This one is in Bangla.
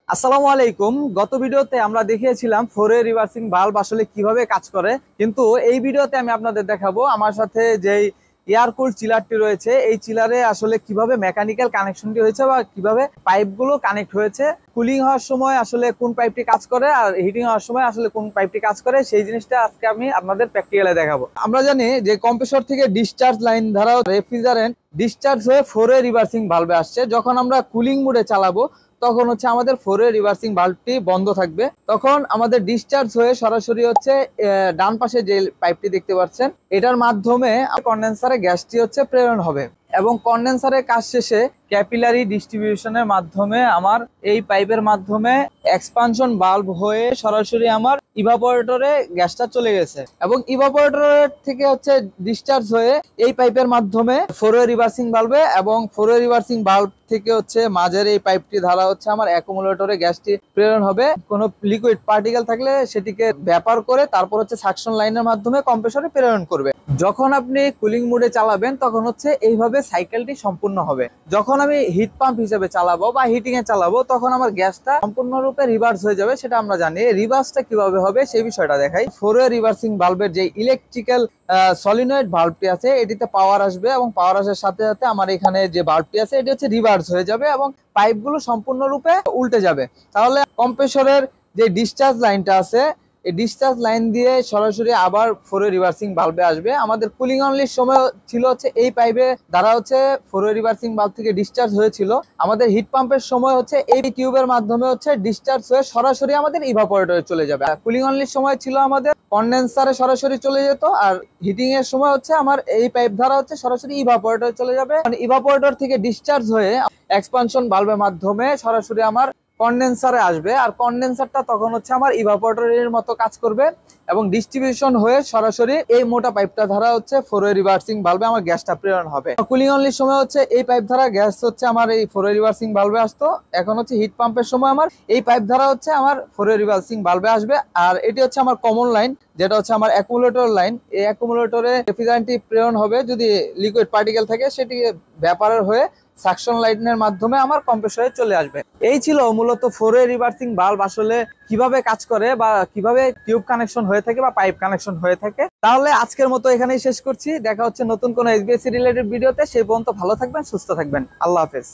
আসসালামু আলাইকুম। গত ভিডিওতে আমরা দেখিয়েছিলাম ফোরে রিভার্সিং ভালভ আসলে কিভাবে কাজ করে, কিন্তু এই ভিডিওতে আমি আপনাদের দেখাবো আমার সাথে যেই এয়ার কুল চিলারটি রয়েছে এই চিলারে আসলে কিভাবে মেকানিক্যাল কানেকশনটি হয়েছে বা কিভাবে পাইপগুলো কানেক্ট হয়েছে, কুলিং হওয়ার সময় আসলে কোন পাইপটি কাজ করে আর হিটিং হওয়ার সময় আসলে কোন পাইপটি কাজ করে, সেই জিনিসটা আজকে আমি আপনাদের প্র্যাকটিক্যালে দেখাবো। আমরা জানি যে কম্প্রেসর থেকে ডিসচার্জ লাইন দ্বারা রেফ্রিজারেন্ট ডিসচার্জ হয়ে ফোরে রিভার্সিং ভালভে আসছে। যখন আমরা কুলিং মোডে চালাবো তখন হচ্ছে আমাদের ফোরে রিভার্সিং ভালভটি বন্ধ থাকবে, তখন আমাদের ডিসচার্জ হয়ে সরাসরি হচ্ছে ডান পাশে যে পাইপটি দেখতে পাচ্ছেন এটার মাধ্যমে কন্ডেন্সারে গ্যাসটি হচ্ছে প্রেরণ হবে এবং কন্ডেন্সারের কাজ শেষে ক্যাপিলারি ডিস্ট্রিবিউশনের মাধ্যমে আমার এই পাইপের মাধ্যমে এক্সপানশন বাল্ব হয়ে সরাসরি আমার ইভাপোরেটরে গ্যাসটা চলে গেছে এবং ইভাপোরেটর থেকে হচ্ছে ডিসচার্জ হয়ে এই পাইপের মাধ্যমে ফোরে রিভার্সিং ভালভে এবং ফোরে রিভার্সিং ভালভ থেকে হচ্ছে মাঝের এই পাইপটি ধারা হচ্ছে আমার অ্যাকুমুলেটরে গ্যাসটি প্রেরণ হবে। কোনো লিকুইড পার্টিকেল থাকলে সেটিকে ব্যাপার করে তারপর হচ্ছে সাকশন লাইনের মাধ্যমে কম্প্রেসরে প্রেরণ করবে। যখন আপনি কুলিং মোডে চালাবেন তখন হচ্ছে এইভাবে সাইকেলটি সম্পূর্ণ হবে। যখন আমি হিট পাম্প হিসেবে চালাবো বা হিটিং এ চালাবো তখন আমার গ্যাসটা সম্পূর্ণরূপে রিভার্স হয়ে যাবে, সেটা আমরা জানি। রিভার্সটা কিভাবে হবে সেই বিষয়টা দেখাই। ফোরে রিভার্সিং ভালভের যে ইলেকট্রিক্যাল সলিনয়েড ভালভটি আছে এটিতে পাওয়ার আসবে এবং পাওয়ার আসার সাথে সাথে আমার এখানে যে ভালভটি আছে এটি হচ্ছে রিভার্স হয়ে যাবে এবং পাইপগুলো সম্পূর্ণরূপে উল্টে যাবে। তাহলে কম্প্রেসরের যে ডিসচার্জ লাইনটা আছে এই ডিসচার্জ লাইন দিয়ে সরাসরি আবার ফোরে রিভার্সিং ভালভে আসবে। আমাদের কুলিং অনলির সময় ছিল হচ্ছে এই পাইপে দ্বারা হচ্ছে ফোরে রিভার্সিং ভালভ থেকে ডিসচার্জ হয়েছিল। আমাদের হিট পাম্পের সময় হচ্ছে এই টিউবের মাধ্যমে হচ্ছে ডিসচার্জ হয়ে সরাসরি আমাদের ইভাপোরেটরে চলে যাবে। কুলিং অনলির সময় ছিল আমাদের কন্ডেন্সারে সরাসরি চলে যেত, আর হিটিং এর সময় হচ্ছে আমার এই পাইপ দ্বারা হচ্ছে সরাসরি ইভাপোরেটরে চলে যাবে। মানে ইভাপোরেটর থেকে ডিসচার্জ হয়ে এক্সপানশন ভালভের মাধ্যমে সরাসরি আমার কন্ডেন্সারে আসবে, আর কন্ডেন্সারটা তখন হচ্ছে আমার ইভাপোরেটরের মতো কাজ করবে এবং ডিস্ট্রিবিউশন হয়ে সরাসরি এই মোটা পাইপটা ধারা হচ্ছে ফোরে রিভার্সিং ভালভে আমার গ্যাসটা প্রেরণ হবে। কুলিং অনলির সময় হচ্ছে এই পাইপ ধারা গ্যাস হচ্ছে আমার এই ফোরে রিভার্সিং ভালভে আসতো, এখন হচ্ছে হিট পাম্পের সময় আমার এই পাইপ ধারা হচ্ছে আমার ফোরে রিভার্সিং ভালভে আসবে। আর এটি হচ্ছে আমার কমন লাইন, যেটা হচ্ছে আমার অ্যাকুমুলেটর লাইন। এই অ্যাকুমুলেটরে রেফ্রিজারেন্টটি প্রেরণ হবে, যদি লিকুইড পার্টিকেল থাকে সেটি ব্যাপারের হয়ে সাকশন লাইনের মাধ্যমে আমার কম্প্রেসরে চলে আসবে। এই ছিল মূলত ফোরে রিভার্সিং ভালভ আসলে কিভাবে কাজ করে বা কিভাবে টিউব কানেকশন হয়ে থাকে বা পাইপ কানেকশন হয়ে থাকে। তাহলে আজকের মতো এখানেই শেষ করছি, দেখা হচ্ছে নতুন কোনো এসবিএসসি রিলেটেড ভিডিওতে। সেই পর্যন্ত ভালো থাকবেন, সুস্থ থাকবেন, আল্লাহ হাফেজ।